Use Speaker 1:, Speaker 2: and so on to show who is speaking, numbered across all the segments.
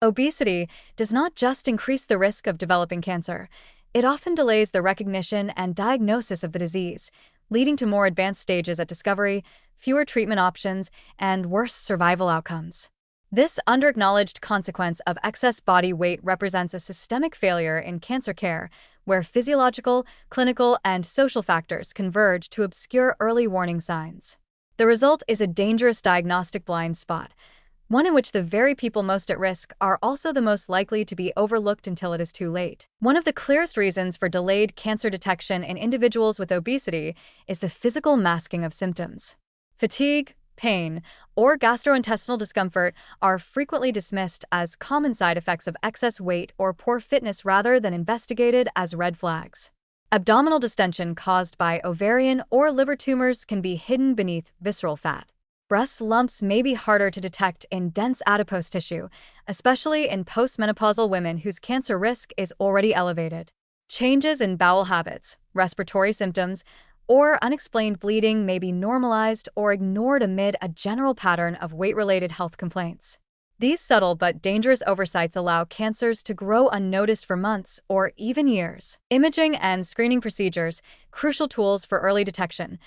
Speaker 1: Obesity does not just increase the risk of developing cancer, it often delays the recognition and diagnosis of the disease, leading to more advanced stages at discovery, fewer treatment options, and worse survival outcomes. This underacknowledged consequence of excess body weight represents a systemic failure in cancer care, where physiological, clinical, and social factors converge to obscure early warning signs. The result is a dangerous diagnostic blind spot, one in which the very people most at risk are also the most likely to be overlooked until it is too late. One of the clearest reasons for delayed cancer detection in individuals with obesity is the physical masking of symptoms. Fatigue, pain, or gastrointestinal discomfort are frequently dismissed as common side effects of excess weight or poor fitness rather than investigated as red flags. Abdominal distension caused by ovarian or liver tumors can be hidden beneath visceral fat. Breast lumps may be harder to detect in dense adipose tissue, especially in postmenopausal women whose cancer risk is already elevated. Changes in bowel habits, respiratory symptoms, or unexplained bleeding may be normalized or ignored amid a general pattern of weight-related health complaints. These subtle but dangerous oversights allow cancers to grow unnoticed for months or even years. Imaging and screening procedures, crucial tools for early detection,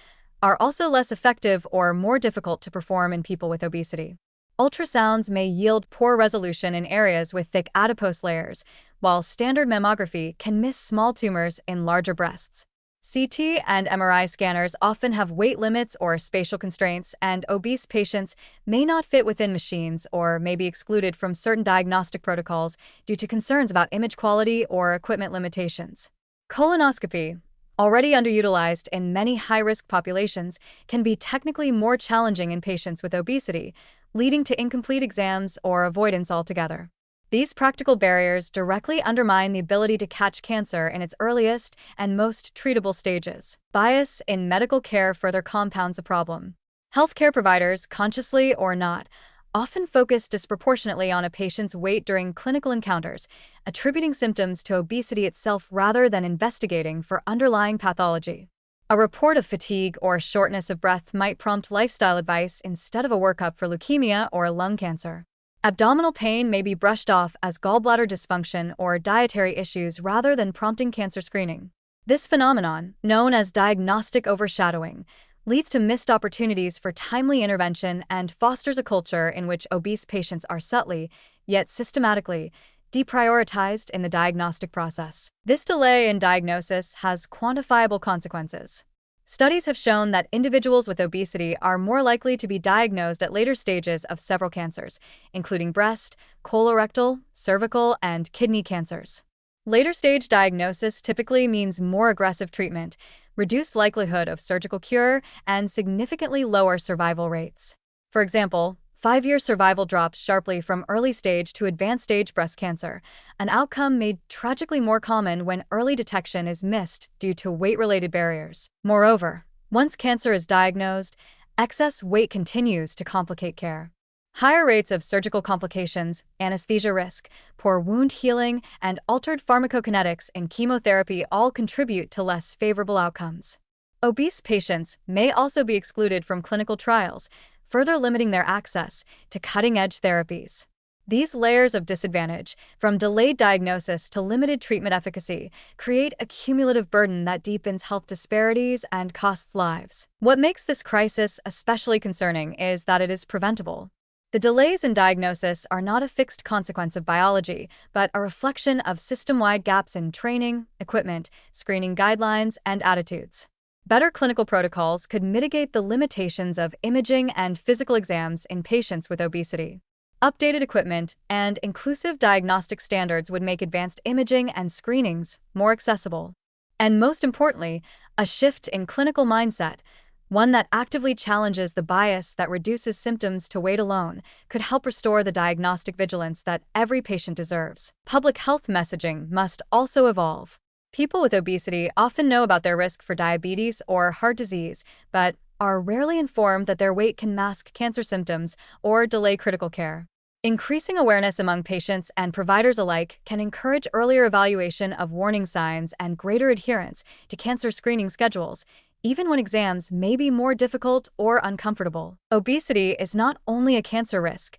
Speaker 1: are also less effective or more difficult to perform in people with obesity. Ultrasounds may yield poor resolution in areas with thick adipose layers, while standard mammography can miss small tumors in larger breasts. CT and MRI scanners often have weight limits or spatial constraints, and obese patients may not fit within machines or may be excluded from certain diagnostic protocols due to concerns about image quality or equipment limitations. Colonoscopy, already underutilized in many high-risk populations, can be technically more challenging in patients with obesity, leading to incomplete exams or avoidance altogether. These practical barriers directly undermine the ability to catch cancer in its earliest and most treatable stages. Bias in medical care further compounds the problem. Healthcare providers, consciously or not, often focus disproportionately on a patient's weight during clinical encounters, attributing symptoms to obesity itself rather than investigating for underlying pathology. A report of fatigue or shortness of breath might prompt lifestyle advice instead of a workup for leukemia or lung cancer. Abdominal pain may be brushed off as gallbladder dysfunction or dietary issues rather than prompting cancer screening. This phenomenon, known as diagnostic overshadowing, leads to missed opportunities for timely intervention and fosters a culture in which obese patients are subtly, yet systematically, deprioritized in the diagnostic process. This delay in diagnosis has quantifiable consequences. Studies have shown that individuals with obesity are more likely to be diagnosed at later stages of several cancers, including breast, colorectal, cervical, and kidney cancers. Later stage diagnosis typically means more aggressive treatment, reduced likelihood of surgical cure, and significantly lower survival rates. For example, 5-year survival drops sharply from early stage to advanced stage breast cancer, an outcome made tragically more common when early detection is missed due to weight-related barriers. Moreover, once cancer is diagnosed, excess weight continues to complicate care. Higher rates of surgical complications, anesthesia risk, poor wound healing, and altered pharmacokinetics in chemotherapy all contribute to less favorable outcomes. Obese patients may also be excluded from clinical trials, further limiting their access to cutting-edge therapies. These layers of disadvantage, from delayed diagnosis to limited treatment efficacy, create a cumulative burden that deepens health disparities and costs lives. What makes this crisis especially concerning is that it is preventable. The delays in diagnosis are not a fixed consequence of biology, but a reflection of system-wide gaps in training, equipment, screening guidelines, and attitudes. Better clinical protocols could mitigate the limitations of imaging and physical exams in patients with obesity. Updated equipment and inclusive diagnostic standards would make advanced imaging and screenings more accessible. And most importantly, a shift in clinical mindset, one that actively challenges the bias that reduces symptoms to weight alone, could help restore the diagnostic vigilance that every patient deserves. Public health messaging must also evolve. People with obesity often know about their risk for diabetes or heart disease, but are rarely informed that their weight can mask cancer symptoms or delay critical care. Increasing awareness among patients and providers alike can encourage earlier evaluation of warning signs and greater adherence to cancer screening schedules, even when exams may be more difficult or uncomfortable. Obesity is not only a cancer risk,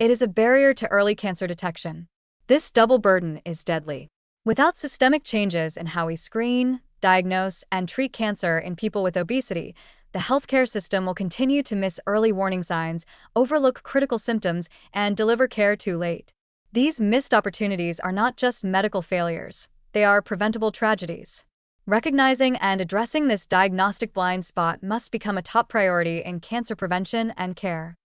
Speaker 1: It is a barrier to early cancer detection. This double burden is deadly. Without systemic changes in how we screen, diagnose, and treat cancer in people with obesity, the healthcare system will continue to miss early warning signs, overlook critical symptoms, and deliver care too late. These missed opportunities are not just medical failures, they are preventable tragedies. Recognizing and addressing this diagnostic blind spot must become a top priority in cancer prevention and care.